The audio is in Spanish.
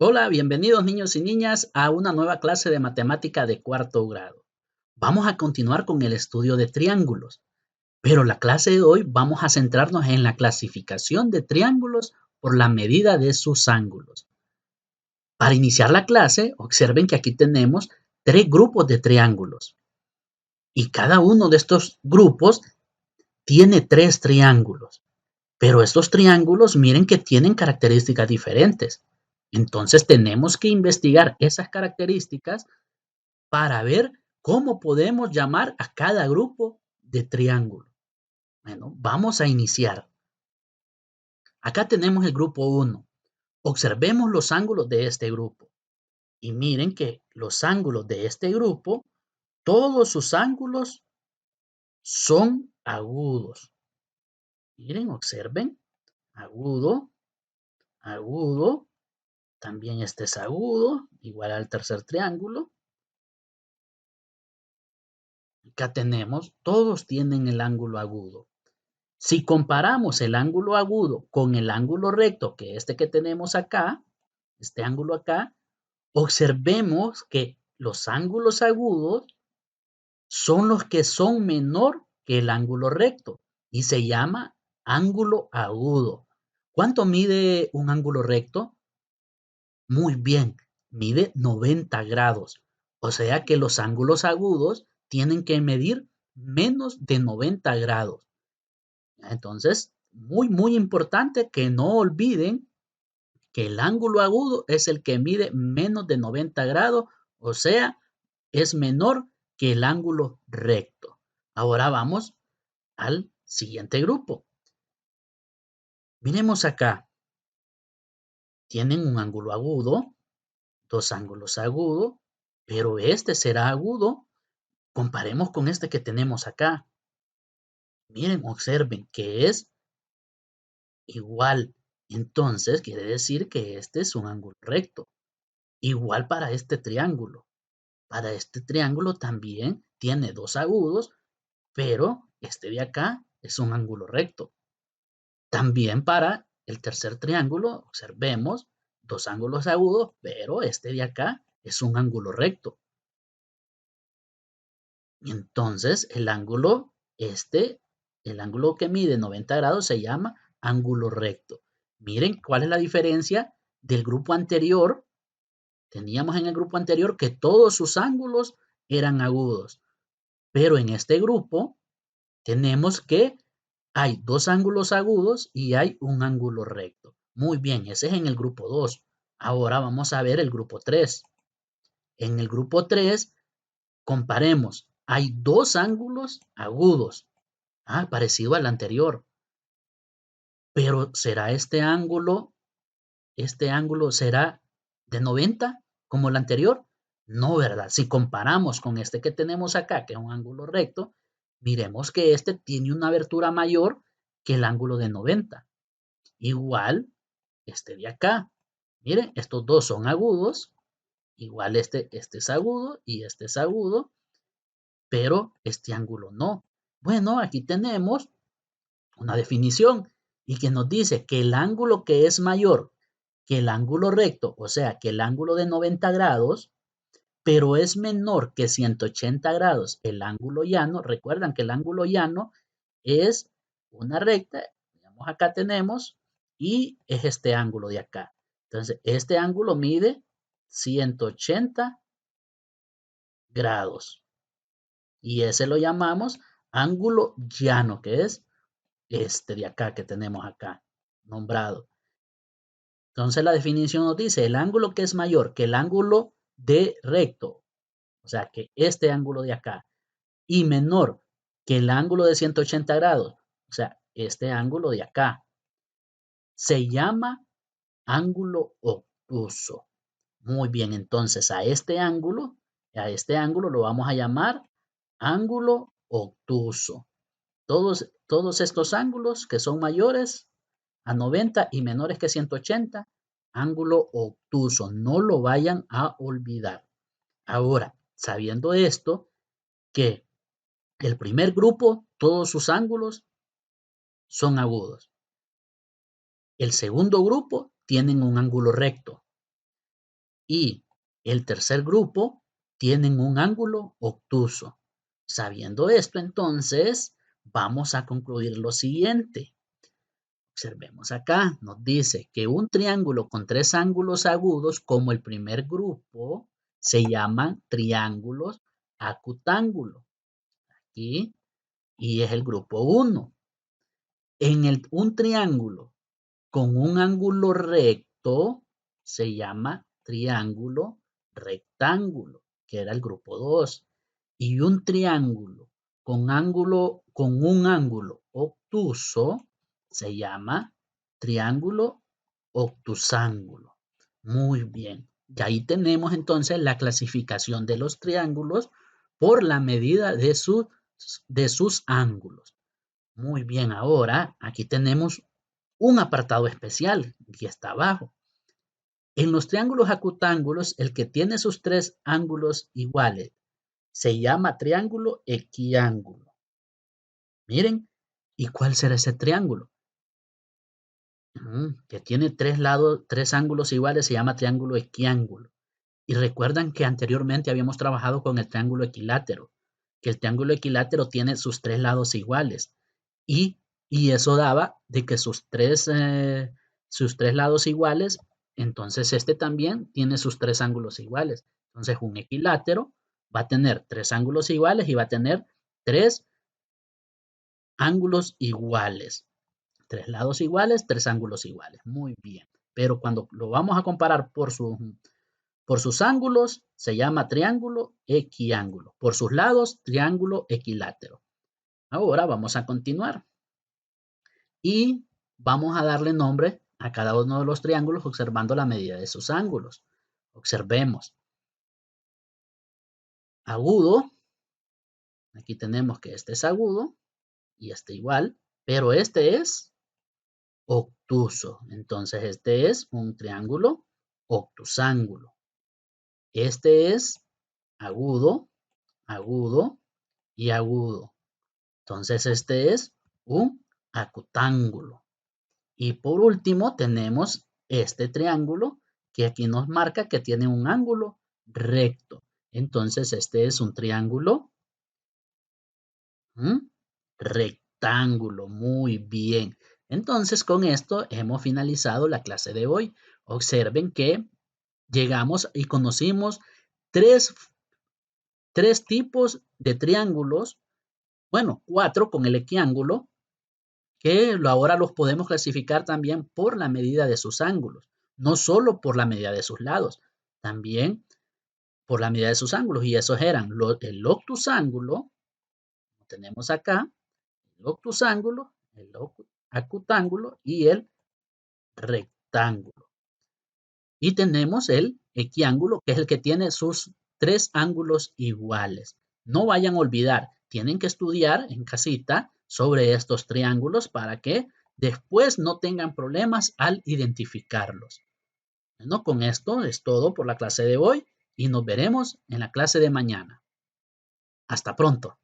Hola, bienvenidos niños y niñas a una nueva clase de matemática de cuarto grado. Vamos a continuar con el estudio de triángulos, pero la clase de hoy vamos a centrarnos en la clasificación de triángulos por la medida de sus ángulos. Para iniciar la clase, observen que aquí tenemos tres grupos de triángulos y cada uno de estos grupos tiene tres triángulos, pero estos triángulos miren que tienen características diferentes. Entonces tenemos que investigar esas características para ver cómo podemos llamar a cada grupo de triángulo. Bueno, vamos a iniciar. Acá tenemos el grupo 1. Observemos los ángulos de este grupo. Y miren que los ángulos de este grupo, todos sus ángulos son agudos. Miren, observen. Agudo, agudo. También este es agudo, igual al tercer triángulo. Acá tenemos, todos tienen el ángulo agudo. Si comparamos el ángulo agudo con el ángulo recto, que este que tenemos acá, este ángulo acá, observemos que los ángulos agudos son los que son menor que el ángulo recto y se llama ángulo agudo. ¿Cuánto mide un ángulo recto? Muy bien, mide 90 grados. O sea que los ángulos agudos tienen que medir menos de 90 grados. Entonces, muy importante que no olviden que el ángulo agudo es el que mide menos de 90 grados, o sea, es menor que el ángulo recto. Ahora vamos al siguiente grupo. Miremos acá. Tienen un ángulo agudo, dos ángulos agudos, pero este será agudo. Comparemos con este que tenemos acá. Miren, observen que es igual. Entonces, quiere decir que este es un ángulo recto. Igual para este triángulo. Para este triángulo también tiene dos agudos, pero este de acá es un ángulo recto. También para el tercer triángulo, observemos dos ángulos agudos, pero este de acá es un ángulo recto. Entonces, el ángulo que mide 90 grados se llama ángulo recto. Miren cuál es la diferencia del grupo anterior. Teníamos en el grupo anterior que todos sus ángulos eran agudos, pero en este grupo tenemos que hay dos ángulos agudos y hay un ángulo recto. Muy bien, ese es en el grupo 2. Ahora vamos a ver el grupo 3. En el grupo 3, comparemos. Hay dos ángulos agudos, parecido al anterior. Pero ¿será este ángulo será de 90 como el anterior? No, ¿verdad? Si comparamos con este que tenemos acá, que es un ángulo recto, miremos que este tiene una abertura mayor que el ángulo de 90. Igual este de acá. Miren, estos dos son agudos. Igual este es agudo y este es agudo, pero este ángulo no. Bueno, aquí tenemos una definición y que nos dice que el ángulo que es mayor que el ángulo recto, o sea, que el ángulo de 90 grados, pero es menor que 180 grados el ángulo llano. Recuerdan que el ángulo llano es una recta, digamos acá tenemos, y es este ángulo de acá. Entonces, este ángulo mide 180 grados y ese lo llamamos ángulo llano, que es este de acá que tenemos acá nombrado. Entonces la definición nos dice el ángulo que es mayor que el ángulo de recto, o sea que este ángulo de acá, y menor que el ángulo de 180 grados, o sea este ángulo de acá, se llama ángulo obtuso. Muy bien, entonces a este ángulo lo vamos a llamar ángulo obtuso. Todos estos ángulos que son mayores a 90 y menores que 180, ángulo obtuso. No lo vayan a olvidar. Ahora, sabiendo esto, que el primer grupo, todos sus ángulos son agudos. El segundo grupo tienen un ángulo recto. y el tercer grupo tienen un ángulo obtuso. Sabiendo esto, entonces, vamos a concluir lo siguiente. Observemos acá, nos dice que un triángulo con tres ángulos agudos, como el primer grupo, se llaman triángulos acutángulos. Aquí, y es el grupo 1. Un triángulo con un ángulo recto se llama triángulo rectángulo, que era el grupo 2. Y un triángulo con un ángulo obtuso se llama triángulo obtusángulo. Muy bien. Y ahí tenemos entonces la clasificación de los triángulos por la medida de sus ángulos. Muy bien, ahora aquí tenemos un apartado especial y está abajo. En los triángulos acutángulos, el que tiene sus tres ángulos iguales se llama triángulo equiángulo. Miren, ¿y cuál será ese triángulo? Que tiene tres ángulos iguales, se llama triángulo equiángulo. Y recuerdan que anteriormente habíamos trabajado con el triángulo equilátero, que el triángulo equilátero tiene sus tres lados iguales. Y, eso daba de que sus tres lados iguales, entonces este también tiene sus tres ángulos iguales. Entonces un equilátero va a tener tres ángulos iguales y va a tener tres ángulos iguales. Tres lados iguales, tres ángulos iguales. Muy bien. Pero cuando lo vamos a comparar por sus ángulos, se llama triángulo equiángulo. Por sus lados, triángulo equilátero. Ahora vamos a continuar. Y vamos a darle nombre a cada uno de los triángulos observando la medida de sus ángulos. Observemos. Agudo. Aquí tenemos que este es agudo y este igual, pero este es obtuso. Entonces este es un triángulo obtusángulo. Este es agudo, agudo y agudo. Entonces este es un acutángulo. Y por último tenemos este triángulo que aquí nos marca que tiene un ángulo recto. Entonces este es un triángulo rectángulo. Muy bien. Entonces con esto hemos finalizado la clase de hoy. Observen que llegamos y conocimos tres tipos de triángulos. Bueno, 4 con el equiángulo, que ahora los podemos clasificar también por la medida de sus ángulos, no solo por la medida de sus lados, también por la medida de sus ángulos, y esos eran el obtusángulo, tenemos acá, el obtusángulo, el acutángulo y el rectángulo. Y tenemos el equiángulo, que es el que tiene sus tres ángulos iguales. No vayan a olvidar, tienen que estudiar en casita sobre estos triángulos para que después no tengan problemas al identificarlos. Bueno, con esto es todo por la clase de hoy y nos veremos en la clase de mañana. Hasta pronto.